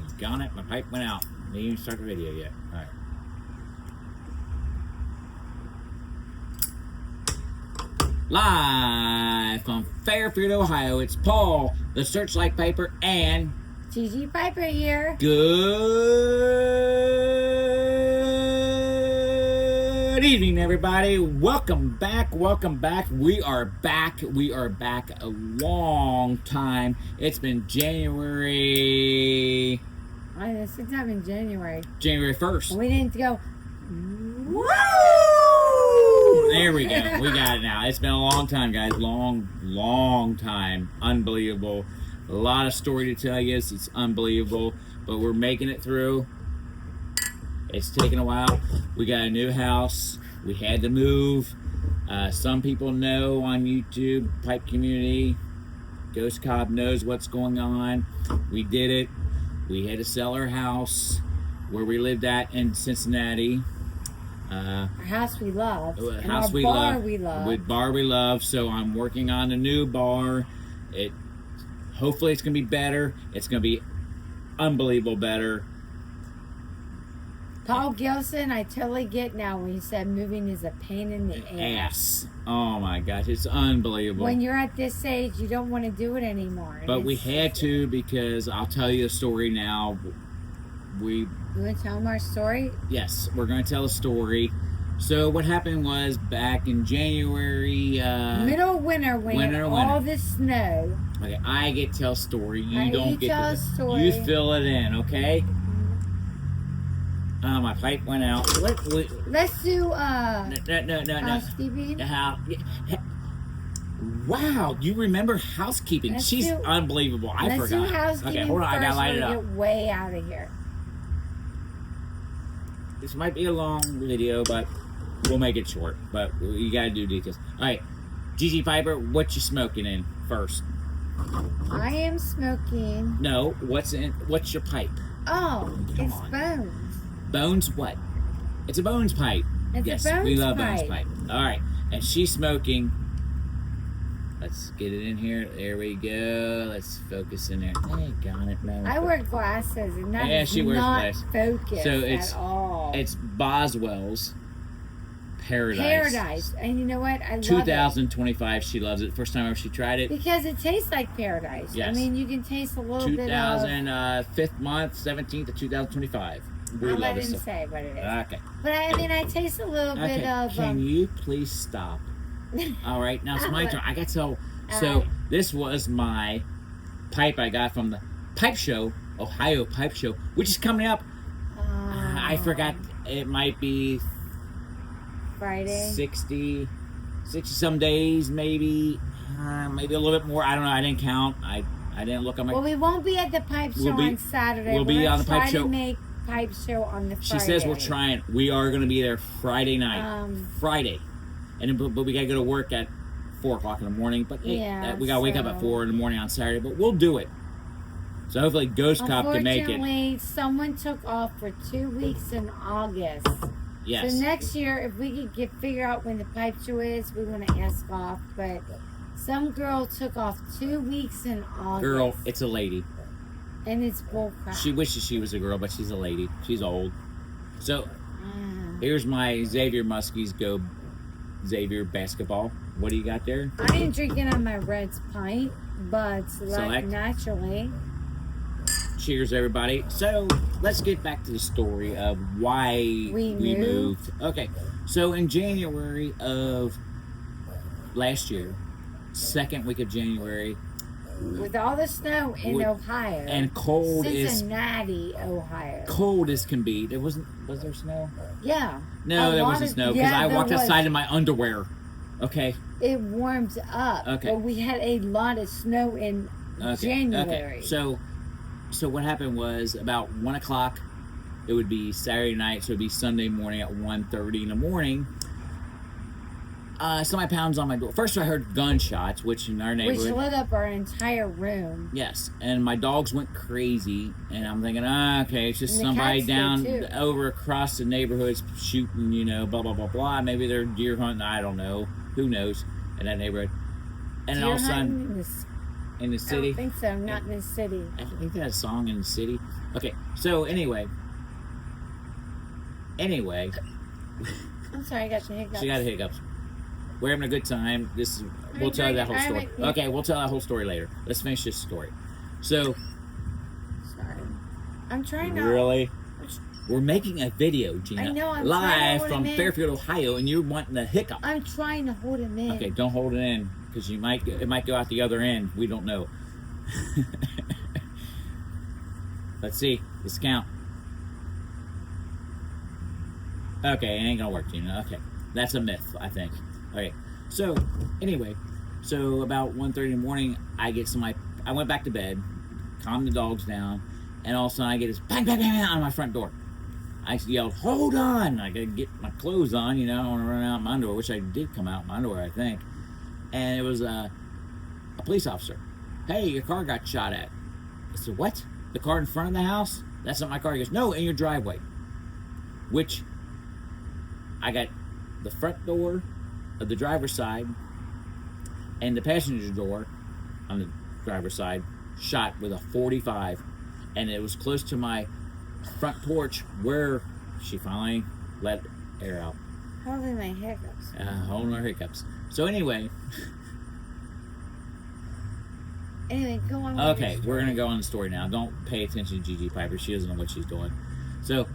Daggone it, my pipe went out. Didn't even start the video yet. Alright. Live from Fairfield, Ohio, it's Paul, the Searchlight Piper, and Gigi Piper here. good evening, everybody. Welcome back. We are back a long time. It's been January... I know, sometime in January. January 1st. We didn't go, woo! There we go. We got it now. It's been a long time, guys. Long time. Unbelievable. A lot of story to tell you. It's unbelievable. But we're making it through. It's taken a while. We got a new house. We had to move. Some people know on YouTube, Pipe Community, Ghost Cobb knows what's going on. We did it. We had to sell our house where we lived at in Cincinnati. Our house we love. And House our we bar love. we love. With bar we love. So I'm working on a new bar. Hopefully it's gonna be better. It's gonna be unbelievable better. Paul Gilson, I totally get now when you said moving is a pain in the ass. Oh my gosh, it's unbelievable. When you're at this age, you don't want to do it anymore. But we had to, because I'll tell you a story now. You want to tell them our story? Yes, we're going to tell a story. So what happened was back in January... middle of winter when all the snow. Okay, I get to tell a story. You tell a story. You fill it in, okay? My pipe went out. Let's do, No. housekeeping. Wow, you remember housekeeping. She's unbelievable. I Let's forgot. do housekeeping Okay, hold on. I gotta light it up. Get way out of here. This might be a long video, but we'll make it short. But you gotta do details. All right, Gigi Piper, what you smoking in first? I am smoking. No, what's your pipe? Oh, Come it's on. Bones. Bones what? It's a Bones pipe. It's yes, a Bones we love pipe. Bones pipe. All right, and she's smoking. Let's get it in here. There we go. Let's focus in there. Daggone it, man. I wear glasses, and that is she wears not glasses. focused So it's at all. It's Boswell's Paradise. Paradise, and you know what? I love 2025. She loves it. First time ever she tried it it. because it tastes like paradise. Yes. I mean, you can taste a little bit of. 5th month, 17th of 2025. We I love it. didn't say what it is. Okay. But I mean, I taste a little bit of. Can you please stop? All right, now it's my turn. I got so. So right. This was my pipe I got from the Pipe Show, Ohio Pipe Show, which is coming up. I forgot. It might be Friday. 60 some days, maybe a little bit more. I don't know. I didn't count. I didn't look on my. Well, we won't be at the Pipe Show on Saturday. We'll be on the Pipe Show. To make Pipe Show on the Friday. She says we're trying. We are going to be there Friday night. Friday, and but we got to go to work at 4 o'clock in the morning. But we got to wake up at 4 in the morning on Saturday. But we'll do it. So hopefully Ghost Cop can make it. Unfortunately, someone took off for 2 weeks in August. Yes. So next year, if we could figure out when the Pipe Show is, we want to ask off. But some girl took off 2 weeks in August. Girl, it's a lady. And it's bullcrap. She wishes she was a girl, but she's a lady. She's old. So here's my Xavier Muskies Go Xavier basketball. What do you got there? I ain't drinking on my Reds pint, but Select. naturally. Cheers, everybody. So let's get back to the story of why we moved. Okay, so in January of last year, 2nd week of January, with all the snow in Ohio and Cincinnati, Ohio, cold as can be. Was there snow? Yeah. No, there wasn't snow because I walked outside in my underwear. Okay. It warmed up. Okay. But we had a lot of snow in January. Okay. So what happened was about 1 o'clock. It would be Saturday night, so it would be Sunday morning at 1:30 in the morning. Somebody pounds on my door. First I heard gunshots, which in our neighborhood... Which lit up our entire room. Yes, and my dogs went crazy, and I'm thinking, okay, it's just somebody down over across the neighborhood shooting, blah, blah, blah, blah. Maybe they're deer hunting, I don't know. Who knows, in that neighborhood. And then all of a sudden... In the I city? don't think so. Not in the city. I think they had a song in the city. Okay, so anyway. Anyway. I'm sorry, I got the hiccups. She got hiccups. We're having a good time. We'll tell that whole story. yeah. Okay, we'll tell that whole story later. Let's finish this story. So, Sorry. I'm trying to. really? We're making a video, Gina. I know, I'm trying live to hold from him in. Fairfield, Ohio, and you're wanting the hiccup. I'm trying to hold him in. Okay, don't hold it in, because it might go out the other end. We don't know. Let's see. Let's count. Okay, it ain't gonna work, Gina. Okay, that's a myth, I think. Okay, so anyway, about 1:30 in the morning, I went back to bed, calmed the dogs down, and all of a sudden I get this bang, bang, bang, bang on my front door. I yelled, "Hold on!" I gotta get my clothes on, I want to run out in my underwear, which I did come out in my underwear, I think. And it was a police officer. "Hey, your car got shot at." I said, "What? The car in front of the house? That's not my car." He goes, "No, in your driveway." Which I got the front door of the driver's side and the passenger door on the driver's side shot with a .45, and it was close to my front porch where she finally let air out. Holding my hiccups. Holding her hiccups. So anyway, go on. with okay, your we're story. gonna go on the story now. Don't pay attention to Gigi Piper. She doesn't know what she's doing. So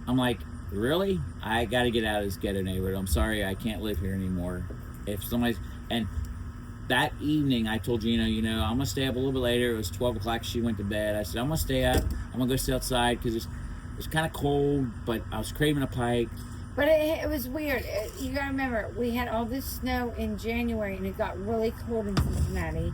I'm like, really? I got to get out of this ghetto neighborhood. I'm sorry, I can't live here anymore. If somebody's... And that evening, I told Gina, I'm going to stay up a little bit later. It was 12 o'clock. She went to bed. I said, I'm going to stay up. I'm going to go sit outside because it's kind of cold, but I was craving a pike. But it was weird. You got to remember, we had all this snow in January, and it got really cold in Cincinnati.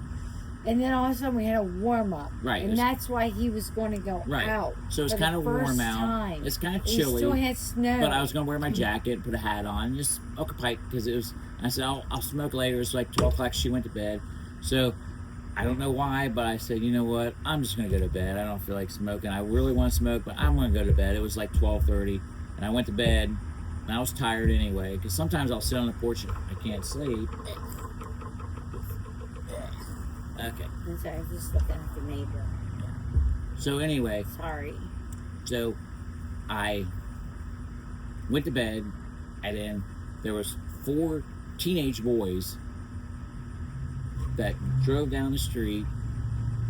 And then all of a sudden, we had a warm-up. Right. And that's why he was going to go out. So it's for kind the of warm first out. time. It's kind of We chilly. still had snow. But I was going to wear my jacket, put a hat on, just smoke a pipe because it was... I said, I'll smoke later. It's like 12 o'clock. She went to bed. So I don't know why, but I said, you know what? I'm just going to go to bed. I don't feel like smoking. I really want to smoke, but I'm going to go to bed. It was like 12:30, and I went to bed, and I was tired anyway because sometimes I'll sit on the porch and I can't sleep. Okay. I'm sorry, I was just looking at the neighbor. So anyway, Sorry. so I went to bed, and then there was 4 teenage boys that drove down the street,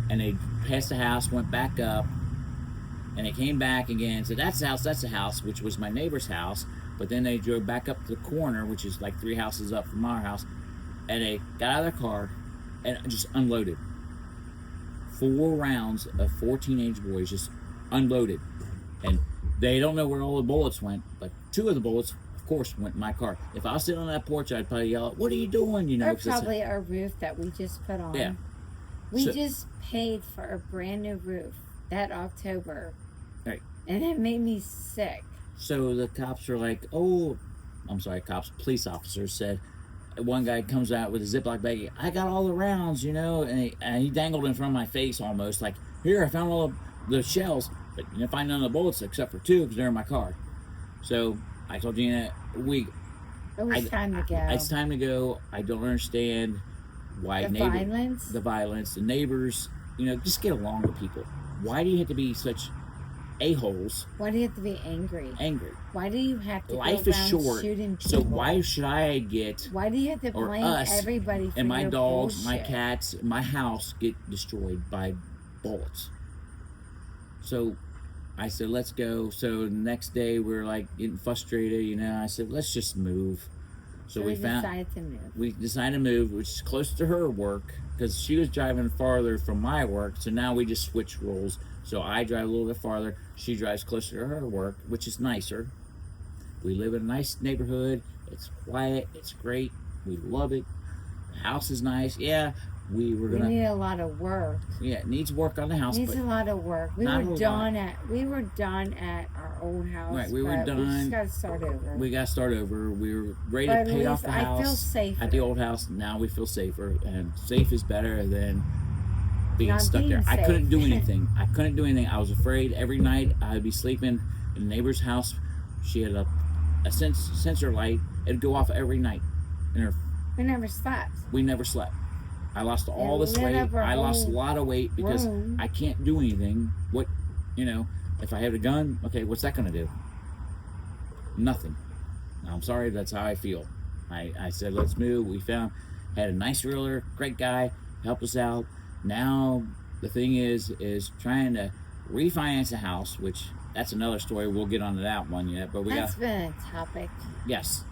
and they passed the house, went back up, and they came back again and said, that's the house, which was my neighbor's house. But then they drove back up to the corner, which is like 3 houses up from our house, and they got out of their car and just unloaded 4 rounds of 4 teenage boys, just unloaded. And they don't know where all the bullets went, but 2 of the bullets, of course, went in my car. If I was sitting on that porch, I'd probably yell, "What are you doing?" Or 'cause it's probably our roof that we just put on. Yeah. We So- just paid for a brand new roof that October. Right. And it made me sick. So the cops are like, "Oh, I'm sorry, police officers said." One guy comes out with a Ziploc bag. "I got all the rounds, and he dangled in front of my face almost like, "Here, I found all of the shells, but you didn't find none of the bullets except for 2 because they're in my car." So I told Gina, It was time to go. It's time to go. I don't understand why the violence. the violence, the neighbors, just get along with people. Why do you have to be such a-holes? Why do you have to be angry? Why do you have to Life go is around short, shooting people? so why should I get... Why do you have to or blame us everybody for and my your dogs, my bullshit? cats, my house get destroyed by bullets? So I said, let's go. So the next day we were like getting frustrated, I said, let's just move. So we decided to move. We decided to move, which is close to her work, because she was driving farther from my work. So now we just switch roles. So I drive a little bit farther. She drives closer to her work, which is nicer. We live in a nice neighborhood. It's quiet. It's great. We love it. The house is nice. Yeah, we were We gonna. need a lot of work. Yeah, it needs work on the house. Needs But a lot of work. We not a were lot. done at our old house. Right, we were but We done. just got to start over. we got to start over. We were ready But to at pay off least the I house. feel safer. At the old house, now we feel safer, and safe is better than being Not stuck being there. I safe. couldn't do anything. I was afraid. Every night I'd be sleeping in the neighbor's house. She had a sensor light. It'd go off every night, and We never slept. we never slept. I lost all It this lit weight. up our I lost a whole lot of weight because room. I can't do anything. What, if I had a gun, okay, what's that going to do? Nothing. I'm sorry, that's how I feel. I said, let's move. We had a nice realtor, great guy, helped us out. Now, the thing is trying to refinance a house, which that's another story. We'll get onto that one yet. But That's been a topic. yes.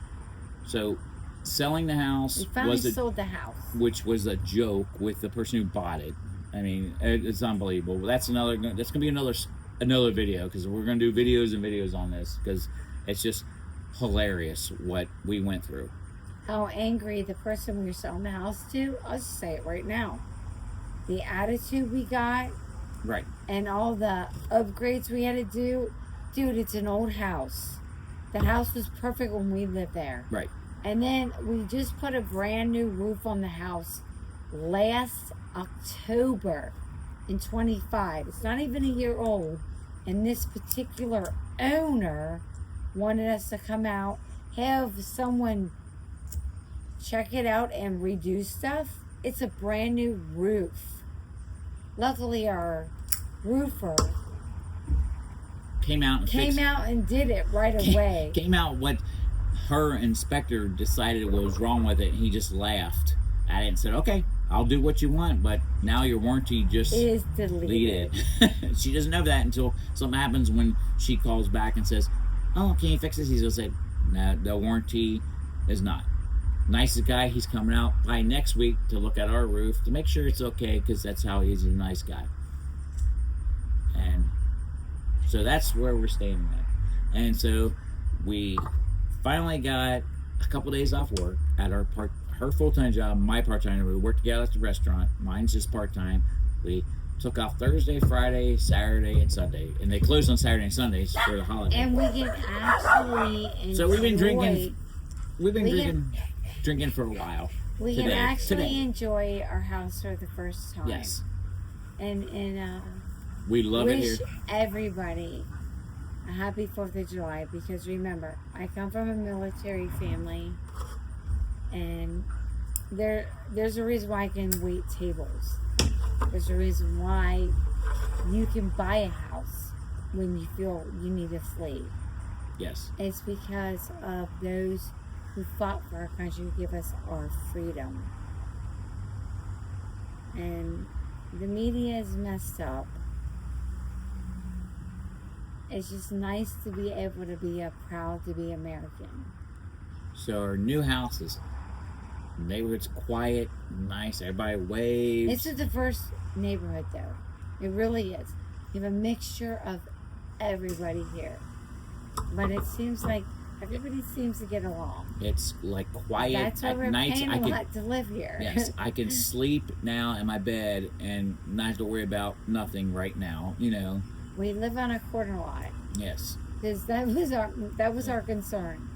So, selling the house We finally sold the house. which was a joke with the person who bought it. I mean, it's unbelievable. That's gonna be another video, because we're gonna do videos and videos on this, because it's just hilarious what we went through. How angry the person we were selling the house to. I'll just say it right now. The attitude we got, Right. and all the upgrades we had to do. Dude, it's an old house. The house was perfect when we lived there. Right. And then we just put a brand new roof on the house last October in 25. It's not even a year old. And this particular owner wanted us to come out, have someone check it out and redo stuff. It's a brand new roof. Luckily, our roofer Came out and did it right away. Came out what her inspector decided was wrong with it, and he just laughed at it and said, okay, I'll do what you want, but now your warranty just It is deleted. She doesn't know that until something happens when she calls back and says, oh, can you fix this? He's going to say, no, the warranty is not. Nicest guy, he's coming out by next week to look at our roof to make sure it's okay, because that's how he's a nice guy. And so that's where we're staying at. And so we finally got a couple days off work at her full-time job, my part-time. We worked together at the restaurant. Mine's just part-time. We took off Thursday, Friday, Saturday, and Sunday. And they closed on Saturday and Sundays for the holiday. And we can actually enjoy. So we've been drinking for a while. We can actually enjoy our house for the first time. Yes. And We love it wish here. everybody a happy 4th of July, because remember, I come from a military family, and there's a reason why I can wait tables. There's a reason why you can buy a house when you feel you need to flee. Yes. It's because of those who fought for our country to give us our freedom. And the media is messed up. It's just nice to be able to be proud to be American. So our new house is, neighborhood's quiet, nice, everybody waves. This is the first neighborhood, though. It really is. You have a mixture of everybody here. But it seems like everybody seems to get along. It's like quiet. That's why at we're nights. paying a lot to live here. Yes, I can sleep now in my bed and not have to worry about nothing right now. We live on a corner lot. Yes. Because that was our concern.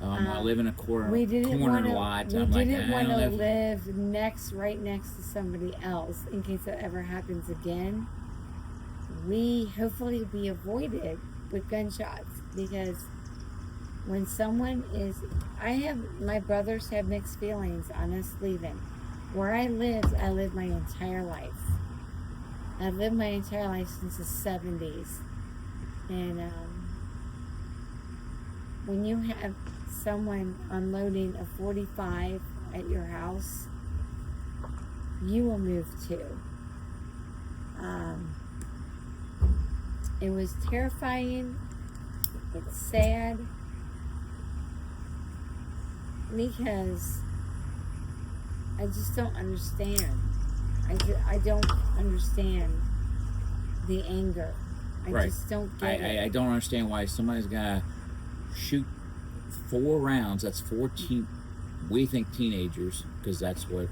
I live in a corner lot. We didn't want I'm to like, I don't know if- live right next to somebody else in case that ever happens again. We hopefully be avoided with gunshots, because when someone is, my brothers have mixed feelings on us leaving. Where I lived my entire life. I've lived my entire life since the 70s. And when you have someone unloading a 45 at your house, you will move too. It was terrifying. It's sad. Because I just don't understand. I don't understand the anger. I Right. just don't get it. I don't understand why somebody's got to shoot 4 rounds. That's 14, we think teenagers, because that's what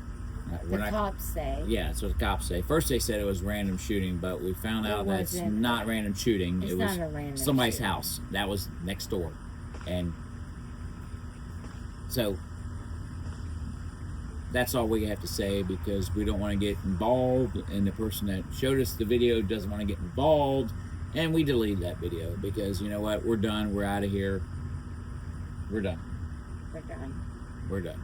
The cops say. Yeah, that's what the cops say. First they said it was random shooting, but we found out that's wasn't. not random shooting. It's It was not a random somebody's shooting. house. That was next door. And so that's all we have to say, because we don't want to get involved, and the person that showed us the video doesn't want to get involved, and we deleted that video because, you know what, we're done, we're out of here, we're done, We're done. we're done.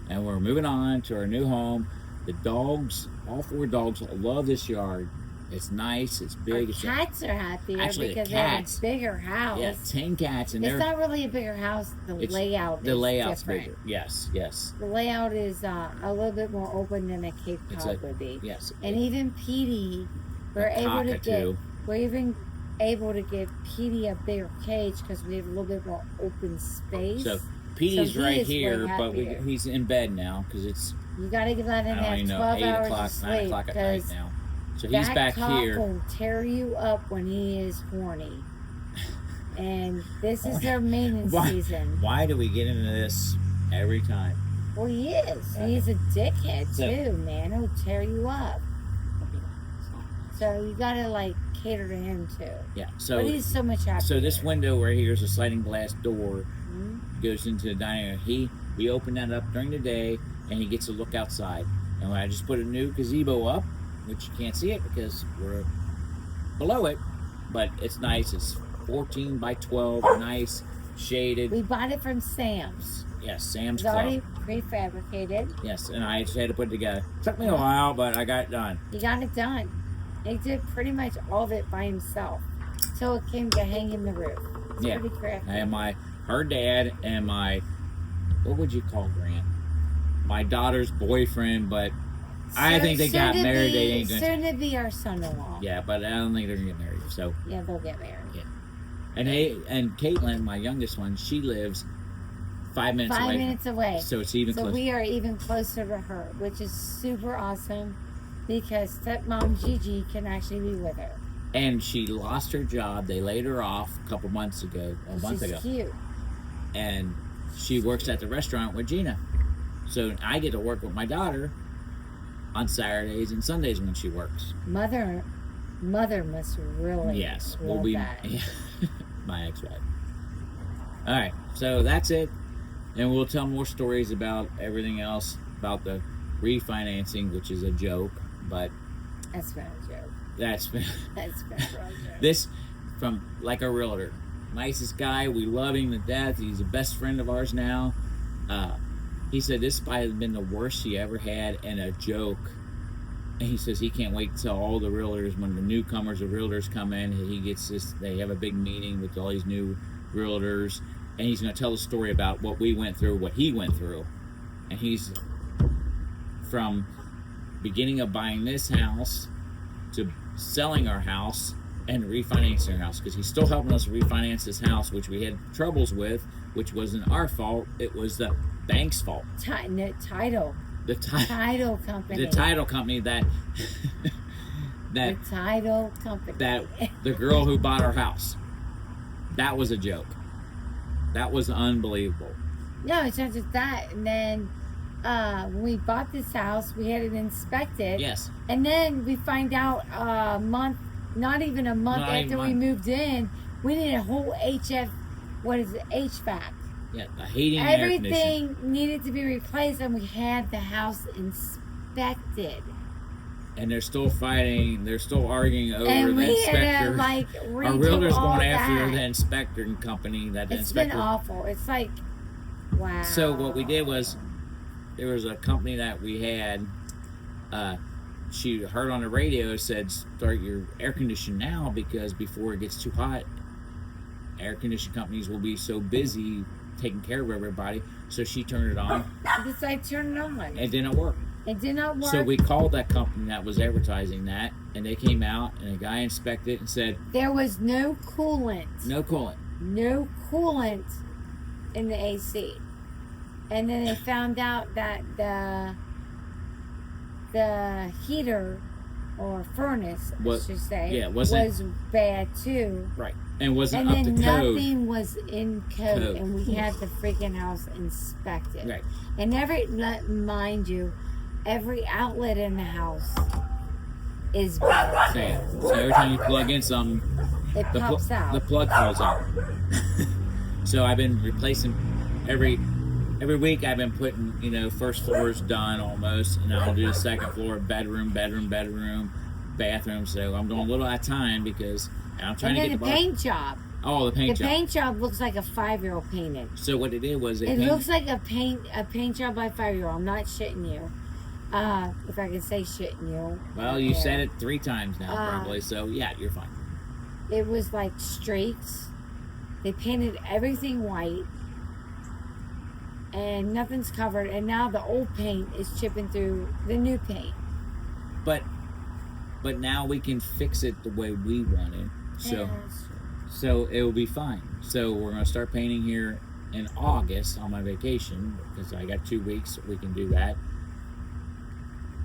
And we're moving on to our new home. The dogs, all 4 dogs, love this yard. It's nice. It's big. Our cats are happier Actually, because the they have cats- a bigger house. Yeah, 10 cats, and It's they're not really a bigger house. The It's- layout the is layout's different. bigger. Yes, yes, The layout is a little bit more open than a Cape It's Cod like- would be. yes. And even Petey, Cockatoo. we're even able to give Petey a bigger cage because we have a little bit more open space. So Petey's So he right is way here, but happier. he's in bed now because it's You gotta let him I don't have even know 12 8 hours o'clock, of 9 sleep o'clock at night because now. So he's that back cock here. will tear you up when he is horny. And this is their maintenance season. Why do we get into this every time? Well, he is. He's a dickhead So- too, man. He'll tear you up. So you gotta like cater to him too. Yeah. But So he's so much happier. so this window right here is a sliding glass door. Mhm. Goes into the dining room. We open that up during the day, and he gets to look outside. And I just put a new gazebo up, which you can't see it because we're below it, but it's nice. It's 14 by 12, nice, shaded. We bought it from Sam's. Yes, Sam's It's already Club. prefabricated. Yes, and I just had to put it together. Took me a while, but I got it done. He got it done. He did pretty much all of it by himself. So it came to hang in the roof. It's Yeah. pretty crafty. And her dad and what would you call Grant? My daughter's boyfriend, but I think they got married. They ain't gonna. Soon to be our son-in-law. Yeah, but I don't think they're gonna get married. So, Yeah, they'll get married. and Caitlin, my youngest one, she lives 5 minutes 5 away. minutes away. So it's even So closer. we are even closer to her, which is super awesome because stepmom Gigi can actually be with her. And she lost her job. They laid her off a couple months ago, a month She's ago, cute. and she works at the restaurant with Gina. So I get to work with my daughter on Saturdays and Sundays when she works. Mother must really Yes, love we'll be that. my ex-wife. All right, so that's it, and we'll tell more stories about everything else about the refinancing, which is a joke, but That's been a joke. that's been That's been a real joke. this from like a realtor, nicest guy. We love him to death. He's the best friend of ours now. He said this probably has been the worst he ever had, and a joke. And he says he can't wait till all the realtors, when the newcomers of realtors come in, he gets this. They have a big meeting with all these new realtors, and he's going to tell a story about what we went through, what he went through, and he's from beginning of buying this house to selling our house and refinancing our house, because he's still helping us refinance this house, which we had troubles with, which wasn't our fault. It was the bank's fault. No, title. The Title company. the title company that The title company. that the girl who bought our house. That was a joke. That was unbelievable. No, it's not just that. And then when we bought this house, we had it inspected. Yes. And then we find out a month, not even a month Not even after a we month. moved in, we need a whole HVAC. Yeah, the heating and air conditioning. Everything needed to be replaced, and we had the house inspected. And they're still fighting. They're still arguing over And the we had inspector. to like Our redo realtor's all going after that. the inspector company. That the It's been inspector. awful. It's like, wow. So what we did was, there was a company that we had. She heard on the radio, said start your air conditioning now, because before it gets too hot, air conditioning companies will be so busy taking care of everybody. So she turned it on. Just like turn it on. It didn't work. It did not work. So we called that company that was advertising that, and they came out, and a guy inspected it and said, There was no coolant. no coolant. No coolant in the AC. And then they found out that the heater or furnace, I should say, yeah, was wasn't- bad too. Right. And wasn't And up then to code. nothing was in code, Code. and we had the freaking house inspected. Right. And mind you, every outlet in the house is bad. So every time you plug in something, It pops out. the plug falls out. So I've been replacing every week. I've been putting, first floor is done almost, and I'll do the second floor, bedroom, bathroom. So I'm doing a little at a time because I'm trying And to then get the the paint job. Oh, the The paint job. paint job looks like a 5-year-old painted. So what they did was It looks like a paint job by a 5-year-old. I'm not shitting you. If I can say shit in you. Well, you Yeah. said it 3 times now, Uh, probably. So yeah, you're fine. It was like streaks. They painted everything white. And nothing's covered. And now the old paint is chipping through the new paint. But now we can fix it the way we want it. So Yeah, that's true. so it will be fine. So we're gonna start painting here in August on my vacation because I got 2 weeks. We can do that.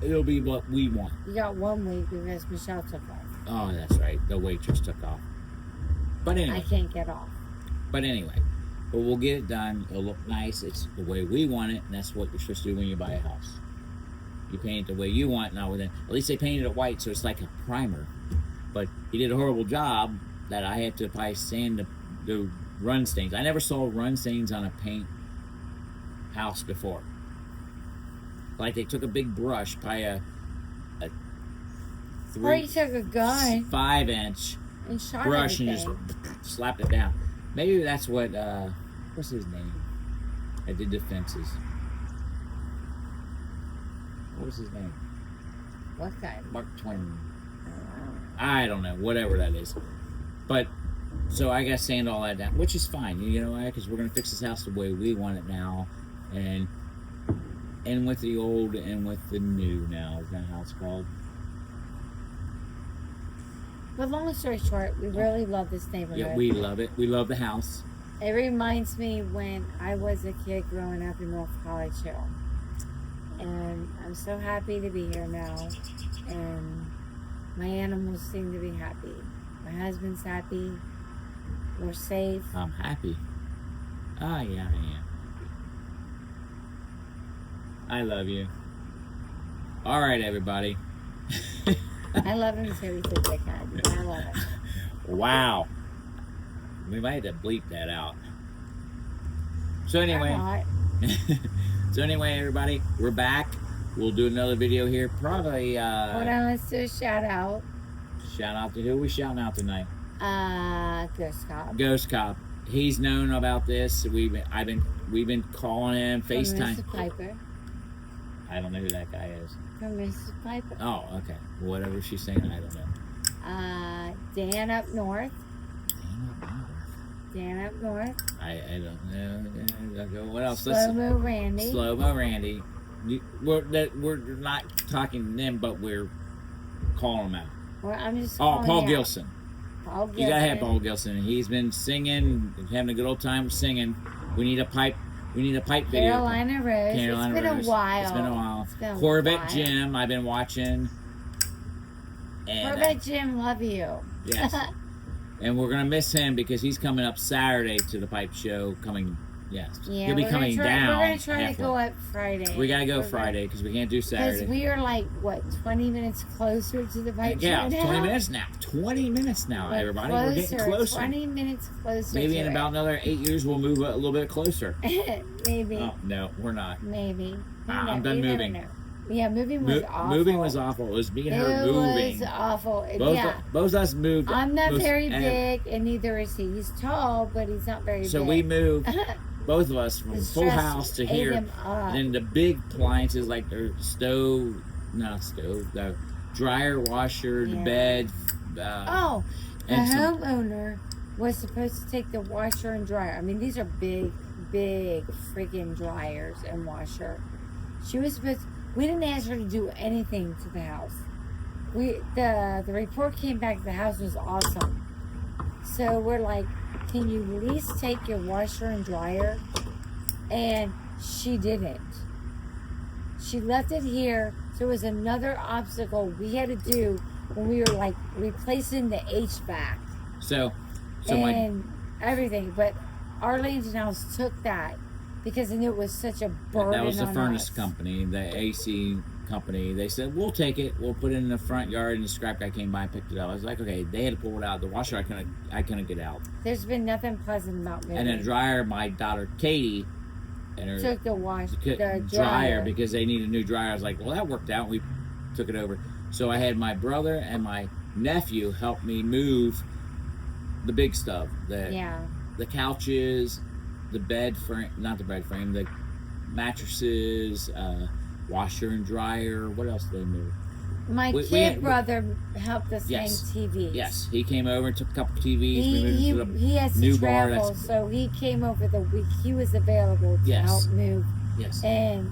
It'll be what we want. You got 1 week because Michelle took off. Oh, that's right. The waitress took off. But I anyway, can't get off. but we'll get it done. It'll look nice. It's the way we want it, and that's what you're supposed to do when you buy a house. You paint it the way you want. Now, at least they painted it white, so it's like a primer. But he did a horrible job that I had to probably sand the run stains. I never saw run stains on a paint house before. Like they took a big brush, probably a Or you took a gun 5-inch and shot brush and everything. just slapped it down. Maybe that's what what's his name? I did the fences. What was his name? What guy? Mark Twain. I don't know, whatever that is. But so I got to sand all that down, which is fine, you know, because we're gonna fix this house the way we want it now, and with the old and with the new now. Is that how it's called? But long story short, we really love this neighborhood. Yeah, we love it. We love the house. It reminds me when I was a kid growing up in North College Hill. And I'm so happy to be here now. And my animals seem to be happy. My husband's happy. We're safe. I'm happy. Ah, yeah, I am. I love you. All right, everybody. I love him too. He's a dickhead. I love it. Wow. We might have to bleep that out. So anyway, I'm not. so anyway, everybody, we're back. We'll do another video here. Probably. Hold on, let's do a shout out. Shout out to who? We shouting out tonight? Ghost Cop. Ghost Cop. He's known about this. We've been calling him From FaceTime. Mrs. Piper. I don't know who that guy is. From Mrs. Piper. Oh, okay. Whatever she's saying, I don't know. Dan up north. Dan up north. I don't know. What else? Slow Mo Randy. Slow Mo Randy. We're not talking to them, but we're calling them out. Well, I'm just Oh, calling Paul you out. Gilson. Paul Gilson. You gotta have Paul Gilson. He's been singing, having a good old time singing. We need a pipe video. Carolina Rose. Carolina It's been Rose. a while. It's been a while. It's been a Corvette while. Jim, I've been watching. And, Corvette Jim, love you. yes. And we're gonna miss him because he's coming up Saturday to the pipe show. Yeah, he'll be we're coming gonna try, down. We're gonna try to halfway. go up Friday. We gotta go We're Friday because we can't do Because Saturday. we are like, what, 20 minutes closer to the pipe Yeah, show now? 20 minutes now. 20 minutes now, We're everybody. We're getting closer. 20 minutes closer. Maybe to in it. about another 8 years we'll move a little bit closer. Maybe. Oh, no, we're not. Maybe. I'm done You never moving. know. Yeah, moving was awful. Moving was awful. It was me and her It moving. was awful. Both, Yeah. both of us moved. I'm not most- very and big, and neither is he. He's tall, but he's not very So big. we moved, both of us, from The full stress house to ate here. him up. And then the big appliances like the stove, the dryer, washer, the Yeah. bed. Oh, the and some- homeowner was supposed to take the washer and dryer. I mean, these are big, big freaking dryers and washer. She was supposed. We didn't ask her to do anything to the house. The report came back. The house was awesome. So we're like, can you at least take your washer and dryer? And she didn't. She left it here. So it was another obstacle we had to do when we were like replacing the HVAC So my and everything. But Arlington House took that because they knew it was such a burden. that was the on furnace us. company, the AC company. They said we'll take it. We'll put it in the front yard. And the scrap guy came by and picked it up. I was like, okay. They had to pull it out. The washer I couldn't get out. There's been nothing pleasant about moving. And then the dryer, my daughter Katie, and her took the dryer dryer because they needed a new dryer. I was like, well, that worked out. We took it over. So I had my brother and my nephew help me move the big stuff. The couches, the bed frame, not the bed frame, the mattresses, washer and dryer. What else did they move? My We- kid we- brother helped us Yes. hang TVs. Yes, he came over and took a couple TVs. we moved to the He has new to bar. travel, so he came over the week. He was available to Yes. help move Yes. and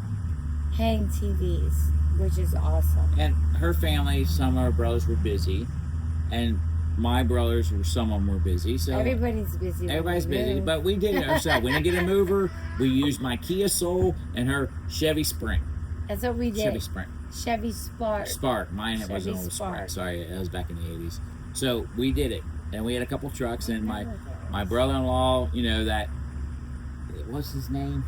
hang TVs, which is awesome. And her family, some of her brothers were busy, and my brothers, some of them were busy. So Everybody's busy. when everybody's they busy, move. but we did it ourselves. We didn't get a mover. We used my Kia Soul and her Chevy Sprint. That's what we did. Chevy Sprint. Chevy Spark. Spark. Mine Chevy wasn't a Spark. Sprint. Sorry, that was back in the 80s. So we did it. And we had a couple trucks, and my brother-in-law, you know, that, what's his name?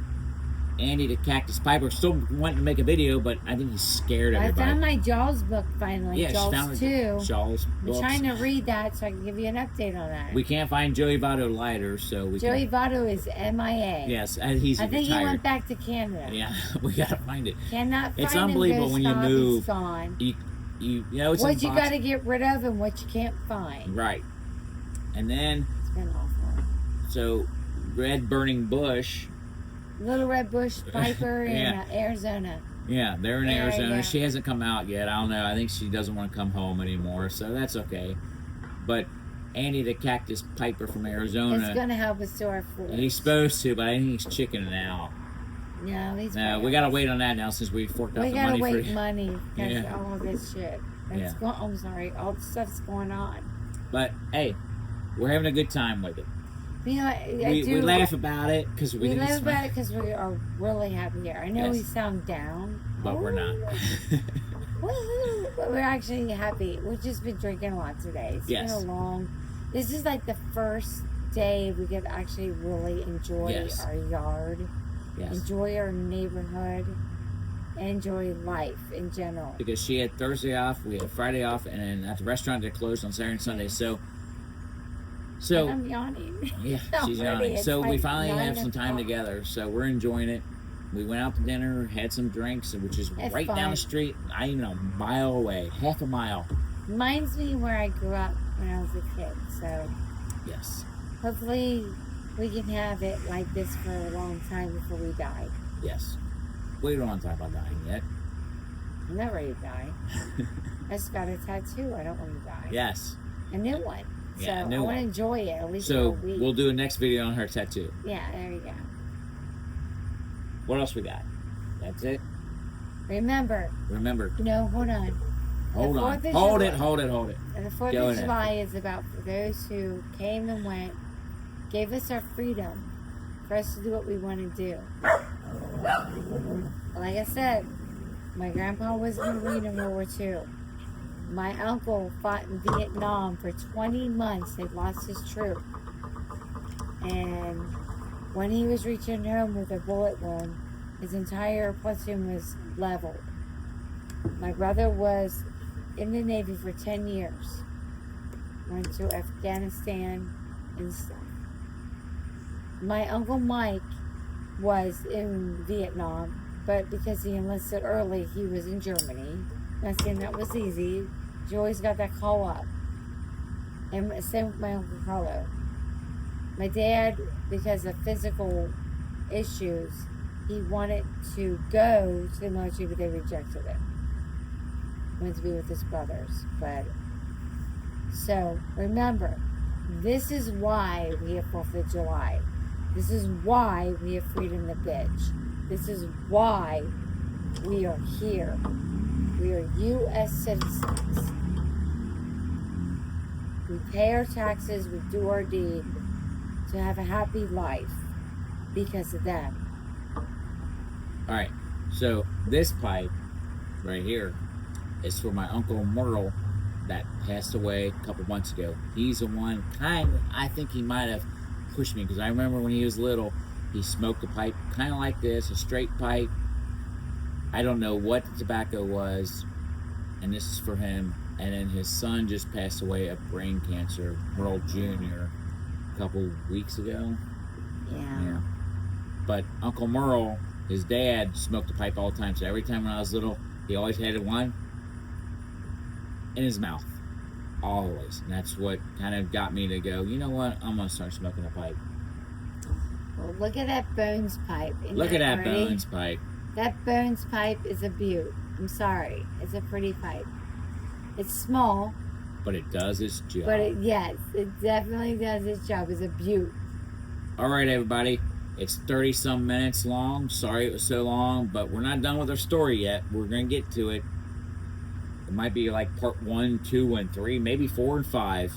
Andy the Cactus Piper, still wanting to make a video, but I think he's scared of I everybody. found my Jaws book finally. Yeah, she Jaws found 2. Jaws I'm books. trying to read that so I can give you an update on that. We can't find Joey Votto lighter, so we Joey can, Votto is MIA. yes, he's I think he retired. went back to Canada. Yeah, we gotta find it. Cannot find It's him. unbelievable Go when you stop, move. He's gone. You know it's What in you box- got to get rid of and what you can't find. right, and then It's been awful. so Red Burning Bush. Little Red Bush Piper in Yeah. Arizona. Yeah, they're in There you Arizona. go. She hasn't come out yet. I don't know. I think she doesn't want to come home anymore, so that's okay. But Andy the Cactus Piper from It's Arizona, going to help us to our food. he's supposed to, but I think he's chickening out. No, he's No, we gotta wait on that now since we forked out We the gotta money wait for. money because Yeah. all of this shit. Yeah. I'm sorry, all the stuff's going on. But hey, we're having a good time with it. You know, We laugh about it because we We think laugh it's about fun, it because we are really happy here. I know Yes. we sound down, but we're not. Woohoo! But we're actually happy. We've just been drinking a lot today. It's Yes. been a long. This is like the first day we could actually really enjoy Yes. our yard, Yes, enjoy our neighborhood, and enjoy life in general. because she had Thursday off, we had Friday off, and then at the restaurant they're closed on Saturday and Sunday. So I'm yawning. yeah, she's Already, yawning. it's So we like finally 9 have some time o'clock. together. So we're enjoying it. We went out to dinner, had some drinks, which is It's right down fun. the street, not even a mile away, half a mile. Reminds me where I grew up when I was a kid. So Yes, hopefully we can have it like this for a long time before we die. yes. We don't want to talk about dying yet. I'm not ready to die. I just got a tattoo. I don't want to die. Yes. A new one. Yeah, So a new I want one. to enjoy it at least for a So week. we'll do a next video on her tattoo. Yeah, there you go. What else we got? That's it. Remember, Remember, no, hold on. hold The on. 4th of Hold it, July- hold it, hold it. And the 4th Go of ahead. July is about for those who came and went, gave us our freedom for us to do what we want to do. Like I said, my grandpa was in the Marine in World War II. My uncle fought in Vietnam for 20 months. They lost his troop. And when he was reaching home with a bullet wound, his entire platoon was leveled. My brother was in the Navy for 10 years. Went to Afghanistan and stuff. My Uncle Mike was in Vietnam, but because he enlisted early, he was in Germany. Not saying that was easy. You always got that call up. And same with my Uncle Carlo. My dad, because of physical issues, he wanted to go to the military, but they rejected it. Went to be with his brothers. But so remember, this is why we have 4th of July. This is why we have freedom of bitch. This is why we are here. We are U.S. citizens. We pay our taxes, we do our deed to have a happy life because of them. All right. So this pipe right here is for my Uncle Merle that passed away a couple months ago. He's the one I think he might have pushed me because I remember when he was little, he smoked a pipe kind of like this, a straight pipe. I don't know what the tobacco was, and this is for him. And then his son just passed away of brain cancer, Merle Jr., a couple weeks ago. Yeah. But Uncle Merle, his dad, smoked a pipe all the time. So every time when I was little, he always had one in his mouth. Always. And that's what kind of got me to go, you know what? I'm going to start smoking a pipe. Well, look at that Bones pipe. Isn't Look at that pretty? Bones pipe. That Bones pipe is a beaut. I'm sorry. It's a pretty pipe. It's small, But it does its job. but yes, it definitely does its job. It's a beaut. All right, everybody. It's 30-some minutes long. Sorry it was so long, but we're not done with our story yet. We're going to get to it. It might be like part 1, 2, and 3, maybe 4 and 5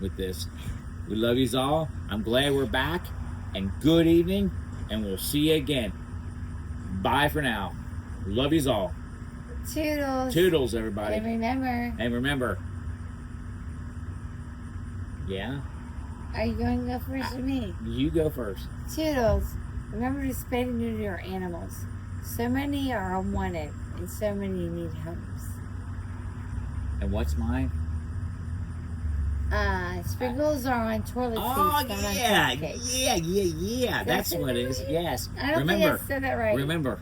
with this. We love yous all. I'm glad we're back. And good evening, and we'll see you again. Bye for now. Love yous all. Toodles. Toodles, everybody. And remember, And remember, yeah, are you going to go first or me? you go first. Toodles. Remember to spay and neuter your animals. So many are unwanted, and so many need homes. And what's mine? Sprinkles are on toilet seats. Oh, not on yeah, cupcakes. yeah. That's what it is. Yes. I don't Remember, think I said that right. remember,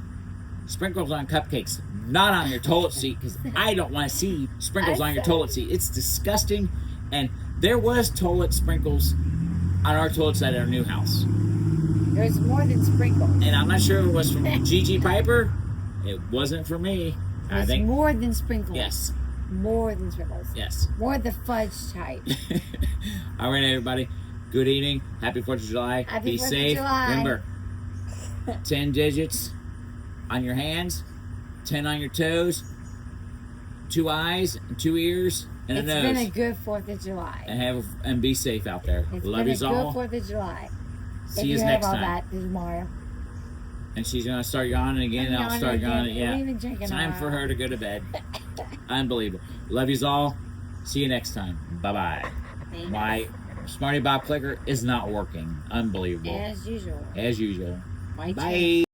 sprinkles on cupcakes, not on your toilet seat, because I don't want to see sprinkles on your toilet seat. It's disgusting. And there was toilet sprinkles on our toilet seat at our new house. There's more than sprinkles. And I'm not sure if it was from Gigi Piper. It wasn't for me. I There's think. more than sprinkles. Yes. More than sprinkles. Yes. More the fudge type. All right, everybody. Good evening. Happy 4th of July. Happy Be 4th of safe. July. Remember, 10 digits on your hands, 10 on your toes, 2 eyes, and 2 ears, and It's a nose. been a good 4th of July. And be safe out there. It's Love been a yous good all. 4th of July. See if you you next have all time. that tomorrow. And she's gonna start yawning again, and I'll start yawning. We haven't Yeah. even drinking Time a for while. her to go to bed. Unbelievable. Love yous all. See you next time. Bye bye. Thanks. My Smarty Bob clicker is not working. Unbelievable. As usual. As usual. Bye. Bye.